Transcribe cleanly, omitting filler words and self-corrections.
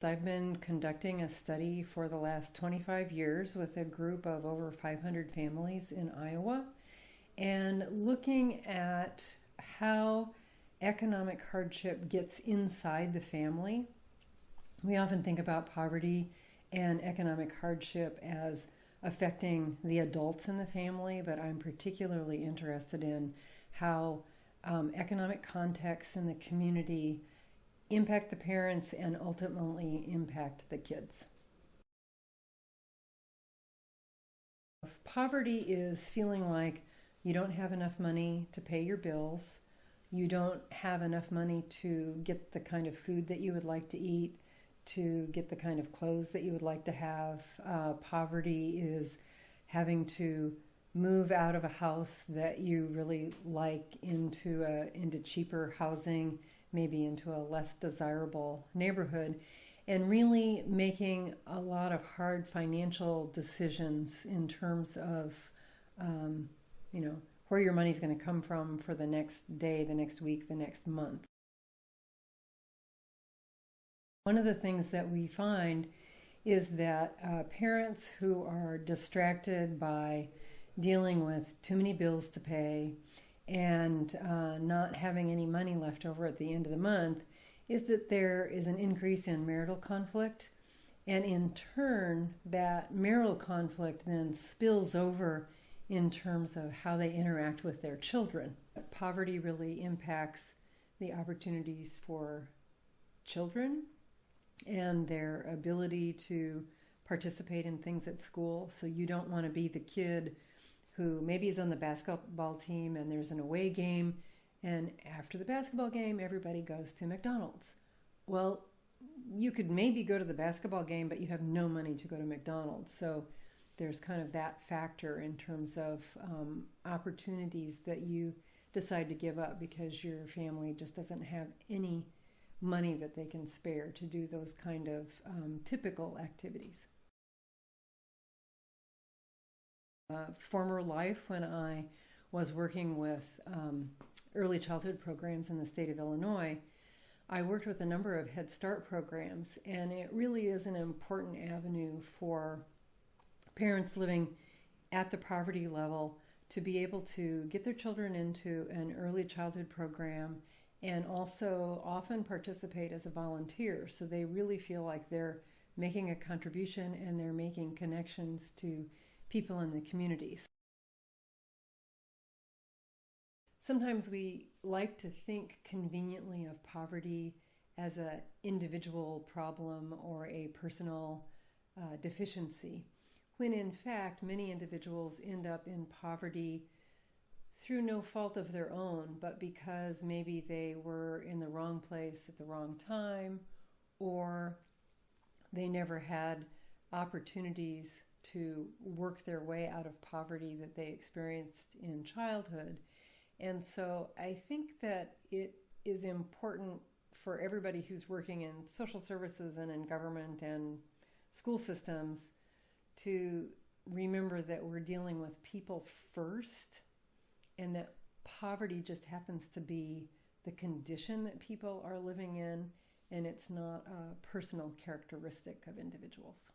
I've been conducting a study for the last 25 years with a group of over 500 families in Iowa and looking at how economic hardship gets inside the family. We often think about poverty and economic hardship as affecting the adults in the family, but I'm particularly interested in how economic contexts in the community impact the parents and ultimately impact the kids. Poverty is feeling like you don't have enough money to pay your bills, you don't have enough money to get the kind of food that you would like to eat, to get the kind of clothes that you would like to have. Poverty is having to move out of a house that you really like into cheaper housing, maybe into a less desirable neighborhood, and really making a lot of hard financial decisions in terms of, where your money's going to come from for the next day, the next week, the next month. One of the things that we find is that parents who are distracted by dealing with too many bills to pay and not having any money left over at the end of the month is that there is an increase in marital conflict, and in turn that marital conflict then spills over in terms of how they interact with their children. Poverty really impacts the opportunities for children and their ability to participate in things at school. So you don't want to be the kid who maybe is on the basketball team and there's an away game, and after the basketball game everybody goes to McDonald's. Well, you could maybe go to the basketball game, but you have no money to go to McDonald's. So there's kind of that factor in terms of opportunities that you decide to give up because your family just doesn't have any money that they can spare to do those kind of typical activities. Former life, when I was working with early childhood programs in the state of Illinois, I worked with a number of Head Start programs, and it really is an important avenue for parents living at the poverty level to be able to get their children into an early childhood program and also often participate as a volunteer, so they really feel like they're making a contribution and they're making connections to people in the community. Sometimes we like to think conveniently of poverty as an individual problem or a personal deficiency, when in fact many individuals end up in poverty through no fault of their own, but because maybe they were in the wrong place at the wrong time, or they never had opportunities to work their way out of poverty that they experienced in childhood. And so I think that it is important for everybody who's working in social services and in government and school systems to remember that we're dealing with people first, and that poverty just happens to be the condition that people are living in, and it's not a personal characteristic of individuals.